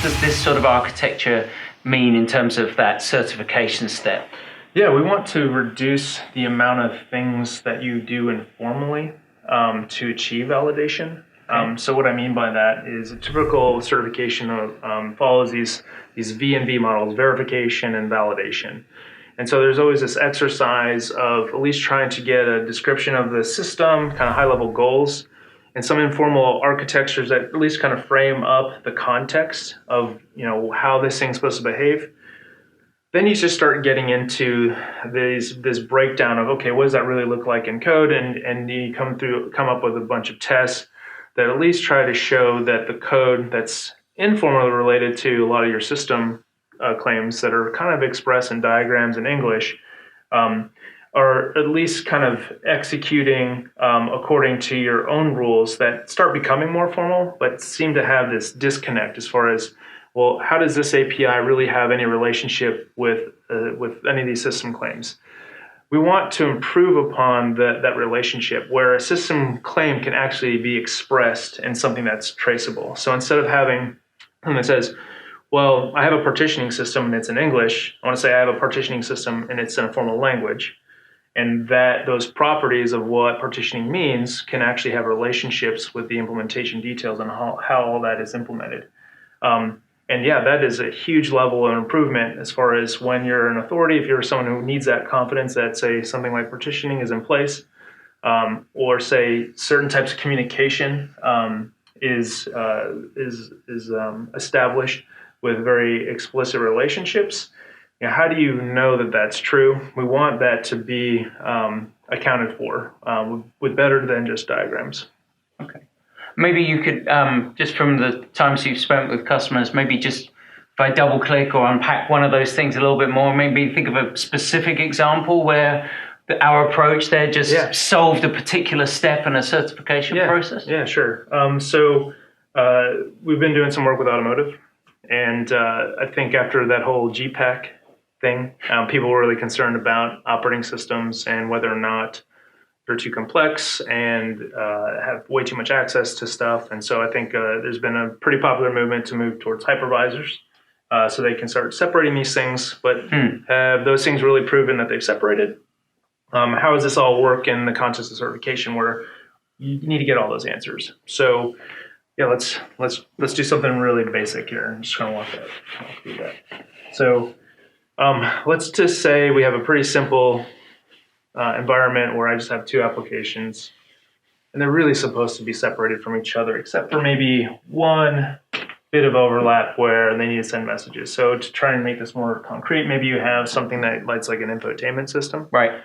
does this sort of architecture mean in terms of that certification step? Yeah, we want to reduce the amount of things that you do informally to achieve validation. So what I mean by that is a typical certification follows these V&V models, verification and validation. And so there's always this exercise of at least trying to get a description of the system, kind of high-level goals, and some informal architectures that at least kind of frame up the context of how this thing's supposed to behave. Then you just start getting into this breakdown of, okay, what does that really look like in code? And you come up with a bunch of tests that at least try to show that the code that's informally related to a lot of your system claims that are kind of expressed in diagrams in English are at least kind of executing according to your own rules that start becoming more formal, but seem to have this disconnect as far as, well, how does this API really have any relationship with any of these system claims? We want to improve upon that relationship where a system claim can actually be expressed in something that's traceable. So instead of having something that says, well, I have a partitioning system and it's in English, I want to say I have a partitioning system and it's in a formal language. And that those properties of what partitioning means can actually have relationships with the implementation details and how all that is implemented. And yeah, that is a huge level of improvement as far as when you're an authority, if you're someone who needs that confidence that, say, something like partitioning is in place, or say certain types of communication is established with very explicit relationships. How do you know that that's true? We want that to be accounted for with better than just diagrams. Okay. Maybe you could, just from the times you've spent with customers, maybe just if I double click or unpack one of those things a little bit more, maybe think of a specific example where our approach there just solved a particular step in a certification process. Yeah, sure. So we've been doing some work with automotive, and I think after that whole GPAC thing, people were really concerned about operating systems and whether or not they're too complex and have way too much access to stuff. And so I think there's been a pretty popular movement to move towards hypervisors so they can start separating these things. But have those things really proven that they've separated? How does this all work in the context of certification where you need to get all those answers? So yeah, let's do something really basic here. I'm just going to walk through that. So let's just say we have a pretty simple environment where I just have two applications, and they're really supposed to be separated from each other, except for maybe one bit of overlap where they need to send messages. So to try and make this more concrete, maybe you have something that lights like an infotainment system. Right.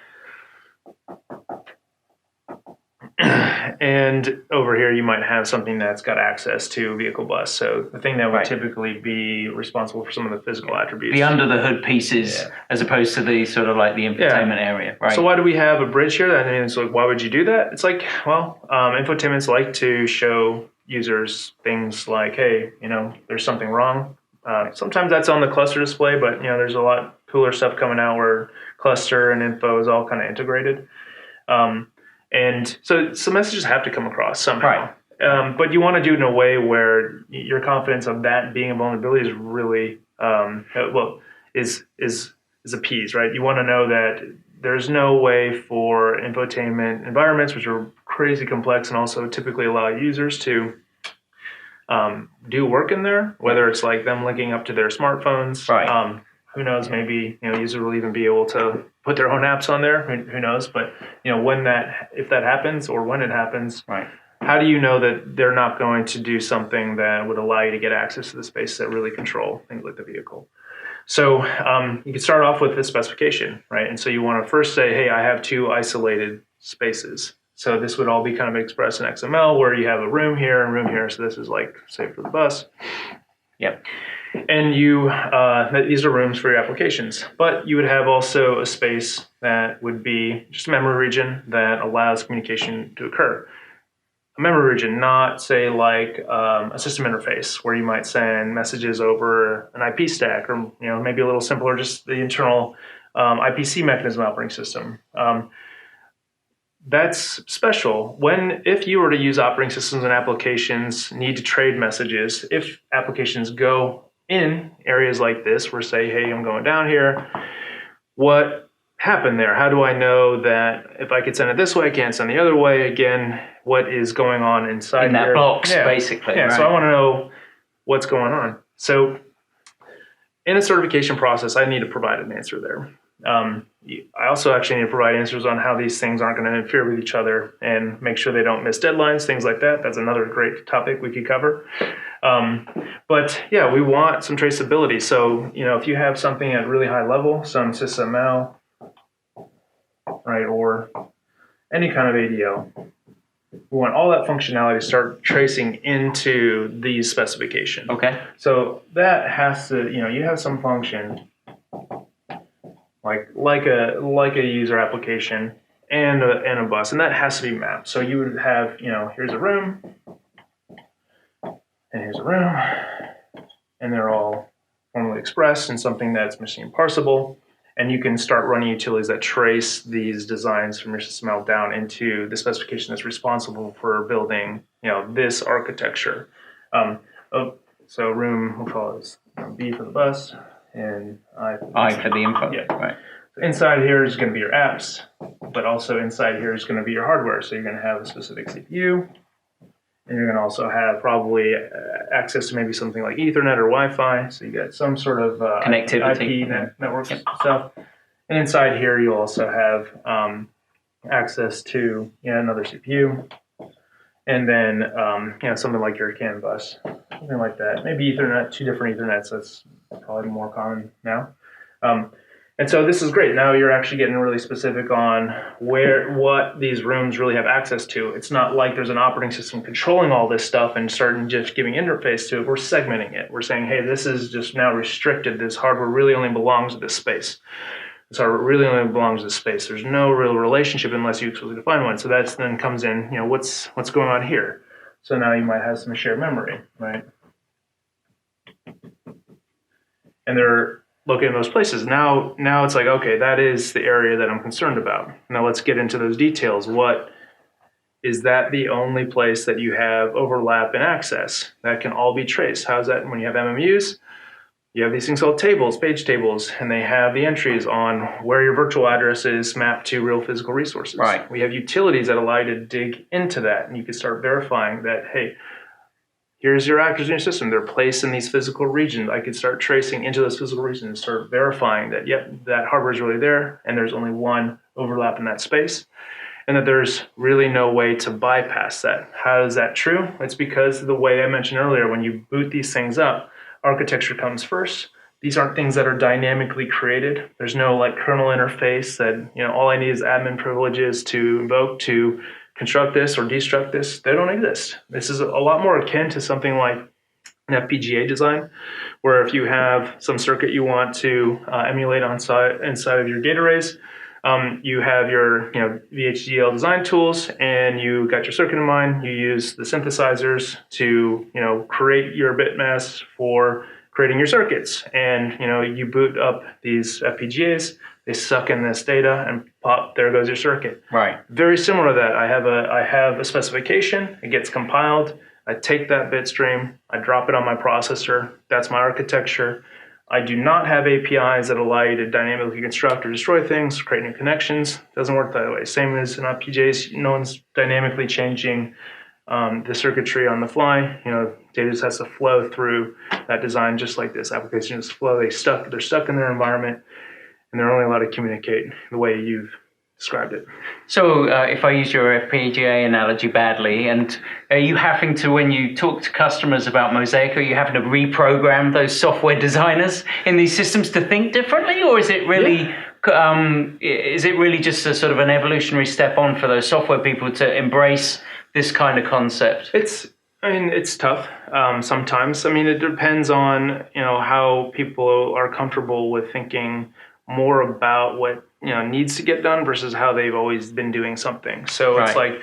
And over here, you might have something that's got access to a vehicle bus. So the thing that would typically be responsible for some of the physical attributes. The under the hood pieces, as opposed to the sort of like the infotainment area. Right. So why do we have a bridge here? I mean, it's like, why would you do that? It's like, well, infotainments like to show users things like, hey, there's something wrong. Sometimes that's on the cluster display, but there's a lot cooler stuff coming out where cluster and info is all kind of integrated. And so some messages have to come across somehow. Right. But you want to do it in a way where your confidence of that being a vulnerability is really, is appeased, right? You want to know that there's no way for infotainment environments, which are crazy complex and also typically allow users to do work in there, whether it's like them linking up to their smartphones. Right. Who knows? Maybe users will even be able to put their own apps on there. Who knows? But if that happens or when it happens, right? How do you know that they're not going to do something that would allow you to get access to the space that really control things like the vehicle? So you can start off with the specification, right? And so you want to first say, hey, I have two isolated spaces. So this would all be kind of expressed in XML where you have a room here and room here. So this is like, say, for the bus. Yep. And these are rooms for your applications, but you would have also a space that would be just a memory region that allows communication to occur. A memory region, not say like a system interface where you might send messages over an IP stack, or maybe a little simpler, just the internal IPC mechanism operating system. That's special if you were to use operating systems and applications need to trade messages, if applications go in areas like this, we're saying, hey, I'm going down here. What happened there? How do I know that if I could send it this way, I can't send the other way? Again, what is going on inside in that here? box, basically. Yeah, right? So I want to know what's going on. So in a certification process, I need to provide an answer there. I also actually need to provide answers on how these things aren't going to interfere with each other and make sure they don't miss deadlines, things like that. That's another great topic we could cover. But yeah, we want some traceability. So, if you have something at really high level, some SysML, right, or any kind of ADL, we want all that functionality to start tracing into these specifications. Okay. So that has to, you have some function like a user application and a bus, and that has to be mapped. So you would have, here's a room, and here's a room, and they're all formally expressed in something that's machine parsable, and you can start running utilities that trace these designs from your SysML down into the specification that's responsible for building, this architecture. So room, we'll call this B for the bus, and I for the input. Yeah. Right. Inside here is going to be your apps, but also inside here is going to be your hardware. So you're going to have a specific CPU, and you're going to also have probably access to maybe something like Ethernet or Wi-Fi. So you got some sort of connectivity, IP network stuff. And inside here, you'll also have access to another CPU, and then something like your CAN bus, something like that. Maybe Ethernet, 2 different Ethernets. That's probably more common now. And so this is great. Now you're actually getting really specific on what these rooms really have access to. It's not like there's an operating system controlling all this stuff and starting just giving interface to it. We're segmenting it. We're saying, hey, this is just now restricted. This hardware really only belongs to this space. This hardware really only belongs to this space. There's no real relationship unless you explicitly define one. So that then comes in, what's going on here? So now you might have some shared memory, right? And they're located in those places. Now it's like, okay, that is the area that I'm concerned about. Now let's get into those details. What is that the only place that you have overlap and access that can all be traced? How's that when you have MMUs? You have these things called tables, page tables, and they have the entries on where your virtual address is mapped to real physical resources. Right. We have utilities that allow you to dig into that, and you can start verifying that, hey, here's your actors in your system. They're placed in these physical regions. I could start tracing into those physical regions and start verifying that, yep, that hardware is really there, and there's only one overlap in that space, and that there's really no way to bypass that. How is that true? It's because of the way I mentioned earlier, when you boot these things up, architecture comes first. These aren't things that are dynamically created. There's no kernel interface that, all I need is admin privileges to invoke to construct this or destruct this. They don't exist. This is a lot more akin to something like an FPGA design, where if you have some circuit you want to emulate inside of your gate arrays, you have your VHDL design tools, and you got your circuit in mind. You use the synthesizers to create your bit mass for creating your circuits, and you boot up these FPGAs. They suck in this data, and pop, there goes your circuit. Right. Very similar to that. I have a specification. It gets compiled. I take that bit stream. I drop it on my processor. That's my architecture. I do not have APIs that allow you to dynamically construct or destroy things, create new connections. It doesn't work that way. Same as in FPGAs, no one's dynamically changing the circuitry on the fly. Data just has to flow through that design just like this. Applications flow. They're stuck in their environment, and they're only allowed to communicate the way you've described it. So if I use your FPGA analogy badly, and are you having to, when you talk to customers about Mosaic, are you having to reprogram those software designers in these systems to think differently, or is it really just a sort of an evolutionary step on for those software people to embrace this kind of concept? It's tough sometimes. It depends on how people are comfortable with thinking more about what needs to get done versus how they've always been doing something. So It's like,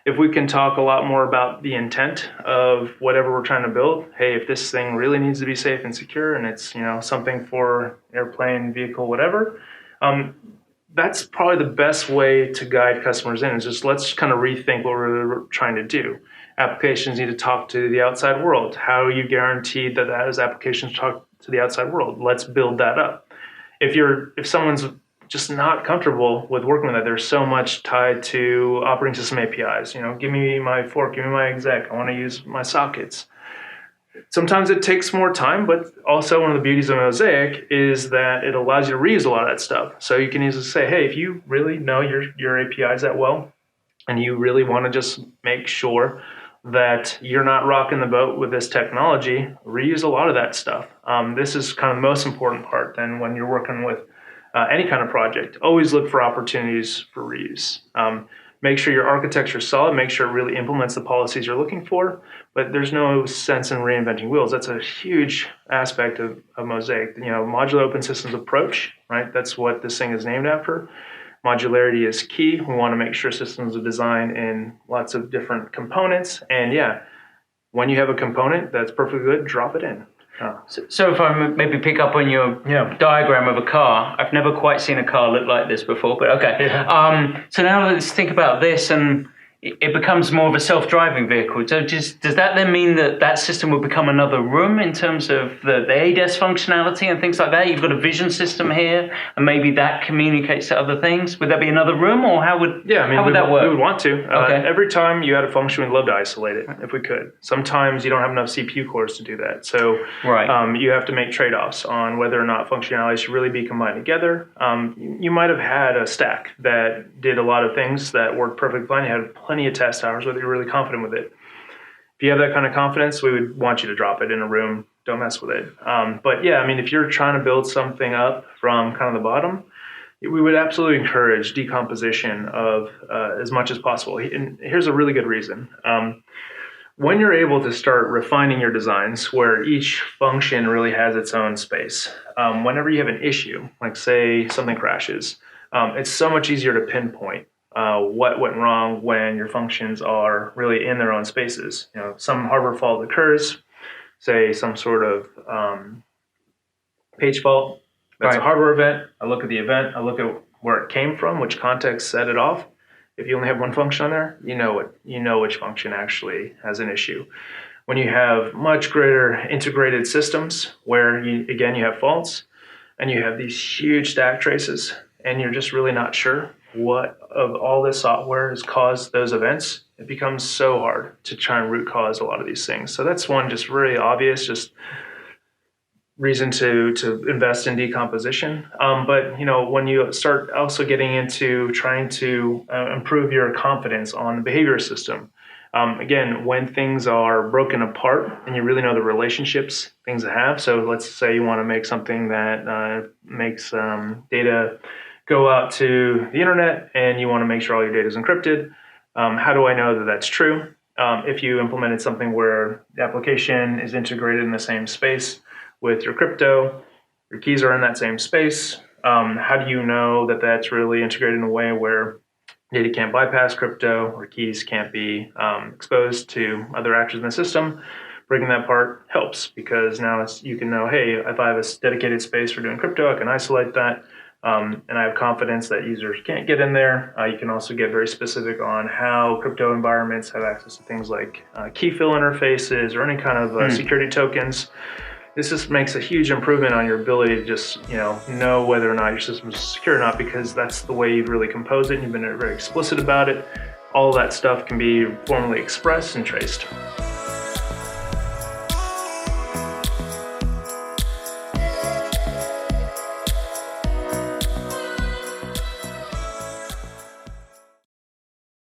if we can talk a lot more about the intent of whatever we're trying to build. Hey, if this thing really needs to be safe and secure, and it's something for airplane, vehicle, whatever, that's probably the best way to guide customers in. Is just let's kind of rethink what we're trying to do. applications need to talk to the outside world. How are you guaranteed that those applications talk to the outside world? Let's build that up. If someone's just not comfortable with working with that, there's so much tied to operating system APIs. Give me my fork, give me my exec. I want to use my sockets. Sometimes it takes more time, but also one of the beauties of Mosaic is that it allows you to reuse a lot of that stuff. So you can easily say, hey, if you really know your APIs that well, and you really want to just make sure that you're not rocking the boat with this technology, reuse a lot of that stuff. This is kind of the most important part then when you're working with any kind of project. Always look for opportunities for reuse. Make sure your architecture is solid, make sure it really implements the policies you're looking for, but there's no sense in reinventing wheels. That's a huge aspect of Mosaic. Modular open systems approach, right? That's what this thing is named after. Modularity is key. We want to make sure systems are designed in lots of different components. And yeah, when you have a component that's perfectly good, drop it in. So if I maybe pick up on your diagram of a car, I've never quite seen a car look like this before, but okay. Yeah. So now let's think about this, and it becomes more of a self-driving vehicle. So does that then mean that system will become another room in terms of the ADAS functionality and things like that? You've got a vision system here, and maybe that communicates to other things. Would that be another room, or how would that work? We would want to. Okay. Every time you add a function, we'd love to isolate it if we could. Sometimes you don't have enough CPU cores to do that. So you have to make trade-offs on whether or not functionality should really be combined together. You might have had a stack that did a lot of things that worked perfectly fine. You had plenty of test hours, whether you're really confident with it. If you have that kind of confidence, we would want you to drop it in a room. Don't mess with it. But yeah, if you're trying to build something up from kind of the bottom, we would absolutely encourage decomposition of as much as possible. And here's a really good reason. When you're able to start refining your designs where each function really has its own space, whenever you have an issue, like say something crashes, it's so much easier to pinpoint what went wrong when your functions are really in their own spaces. Some hardware fault occurs, say some sort of page fault. That's a hardware event. I look at the event. I look at where it came from, which context set it off. If you only have one function on there, you know which function actually has an issue. When you have much greater integrated systems where you have faults and you have these huge stack traces and you're just really not sure what of all this software has caused those events, it becomes so hard to try and root cause a lot of these things. So that's one just really obvious, just reason to invest in decomposition. But when you start also getting into trying to improve your confidence on the behavior system, again, when things are broken apart and you really know the relationships things have. So let's say you want to make something that makes data go out to the internet and you want to make sure all your data is encrypted. How do I know that that's true? If you implemented something where the application is integrated in the same space with your crypto, your keys are in that same space, how do you know that that's really integrated in a way where data can't bypass crypto or keys can't be exposed to other actors in the system? Breaking that part helps because now you can know, hey, if I have a dedicated space for doing crypto, I can isolate that. And I have confidence that users can't get in there. You can also get very specific on how crypto environments have access to things like key fill interfaces or any kind of security tokens. This just makes a huge improvement on your ability to just know whether or not your system is secure or not, because that's the way you've really composed it. You've been very explicit about it. All of that stuff can be formally expressed and traced.